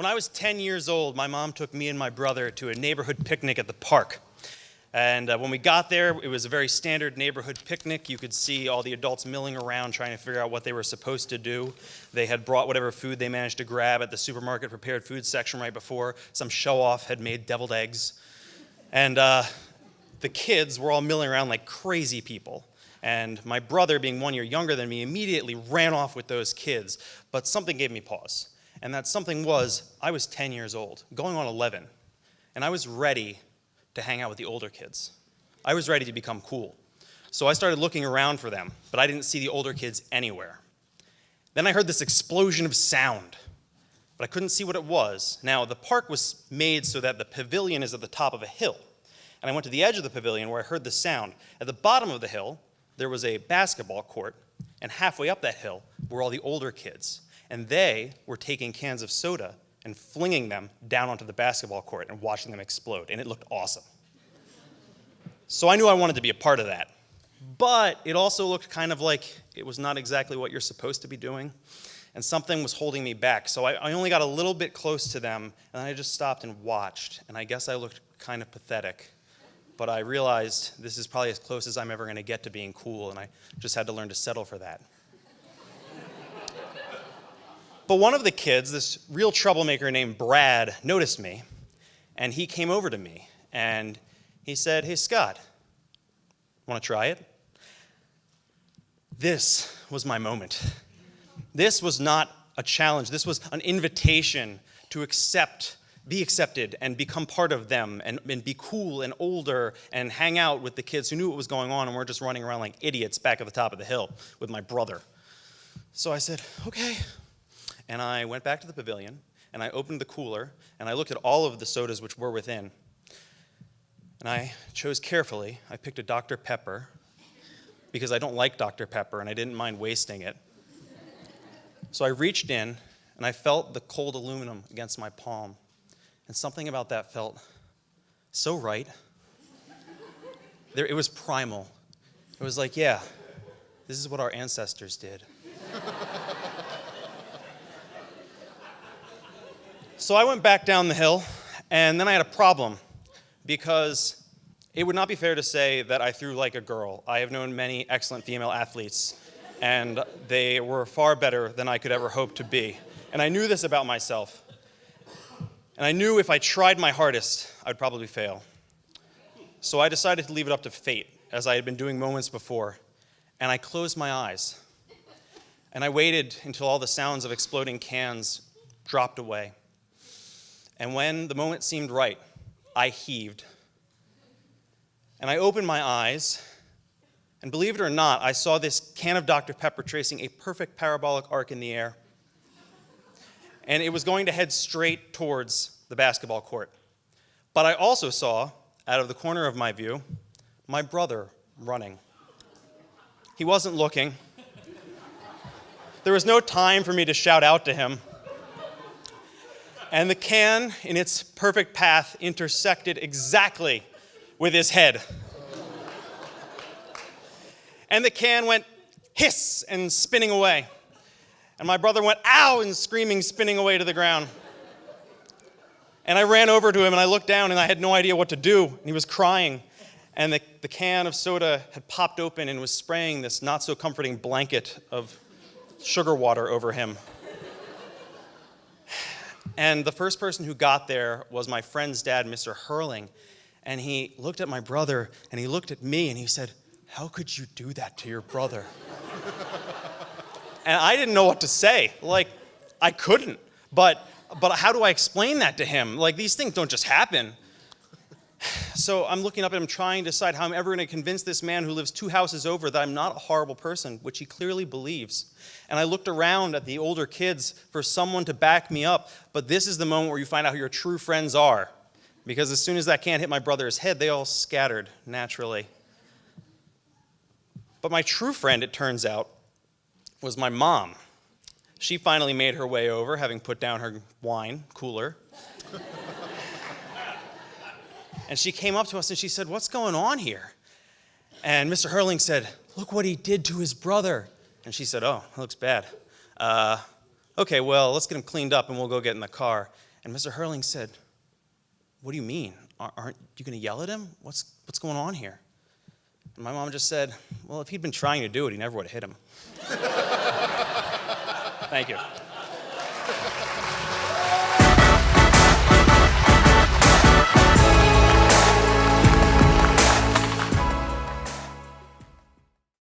When I was 10 years old, my mom took me and my brother to a neighborhood picnic at the park. And when we got there, it was a very standard neighborhood picnic. You could see all the adults milling around trying to figure out what they were supposed to do. They had brought whatever food they managed to grab at the supermarket prepared food section right before. Some show-off had made deviled eggs. And the kids were all milling around like crazy people. And my brother, being 1 year younger than me, immediately ran off with those kids. But something gave me pause. And that something was, I was 10 years old, going on 11. And I was ready to hang out with the older kids. I was ready to become cool. So I started looking around for them, but I didn't see the older kids anywhere. Then I heard this explosion of sound, but I couldn't see what it was. Now, the park was made so that the pavilion is at the top of a hill. And I went to the edge of the pavilion where I heard the sound. At the bottom of the hill, there was a basketball court, and halfway up that hill were all the older kids. And they were taking cans of soda and flinging them down onto the basketball court and watching them explode, and it looked awesome. So I knew I wanted to be a part of that. But it also looked kind of like it was not exactly what you're supposed to be doing, and something was holding me back. So I only got a little bit close to them, and I just stopped and watched, and I guess I looked kind of pathetic. But I realized this is probably as close as I'm ever going to get to being cool, and I just had to learn to settle for that. But one of the kids, this real troublemaker named Brad, noticed me, and he came over to me, and he said, "Hey, Scott, want to try it?" This was my moment. This was not a challenge. This was an invitation to be accepted, and become part of them, and be cool and older, and hang out with the kids who knew what was going on and weren't just running around like idiots back at the top of the hill with my brother. So I said, okay. And I went back to the pavilion, and I opened the cooler, and I looked at all of the sodas which were within. And I chose carefully. I picked a Dr. Pepper, because I don't like Dr. Pepper, and I didn't mind wasting it. So I reached in, and I felt the cold aluminum against my palm. And something about that felt so right. It was primal. It was like, yeah, this is what our ancestors did. So I went back down the hill, and then I had a problem, because it would not be fair to say that I threw like a girl. I have known many excellent female athletes, and they were far better than I could ever hope to be. And I knew this about myself. And I knew if I tried my hardest, I'd probably fail. So I decided to leave it up to fate, as I had been doing moments before. And I closed my eyes. And I waited until all the sounds of exploding cans dropped away. And when the moment seemed right, I heaved. And I opened my eyes, and believe it or not, I saw this can of Dr. Pepper tracing a perfect parabolic arc in the air. And it was going to head straight towards the basketball court. But I also saw, out of the corner of my view, my brother running. He wasn't looking. There was no time for me to shout out to him. And the can, in its perfect path, intersected exactly with his head. And the can went hiss and spinning away. And my brother went, ow, and screaming, spinning away to the ground. And I ran over to him, and I looked down, and I had no idea what to do. And he was crying. And the can of soda had popped open and was spraying this not-so-comforting blanket of sugar water over him. And the first person who got there was my friend's dad, Mr. Hurling. And he looked at my brother, and he looked at me, and he said, "How could you do that to your brother?" And I didn't know what to say. Like, I couldn't. But how do I explain that to him? Like, these things don't just happen. So I'm looking up at him, trying to decide how I'm ever going to convince this man who lives 2 houses over that I'm not a horrible person, which he clearly believes. And I looked around at the older kids for someone to back me up. But this is the moment where you find out who your true friends are. Because as soon as that can hit my brother's head, they all scattered naturally. But my true friend, it turns out, was my mom. She finally made her way over, having put down her wine cooler. And she came up to us and she said, "What's going on here?" And Mr. Hurling said, "Look what he did to his brother." And she said, "Oh, that looks bad. Okay, well, let's get him cleaned up and we'll go get in the car." And Mr. Hurling said, "What do you mean? Aren't you going to yell at him? What's going on here?" And my mom just said, "Well, if he'd been trying to do it, he never would have hit him." Thank you.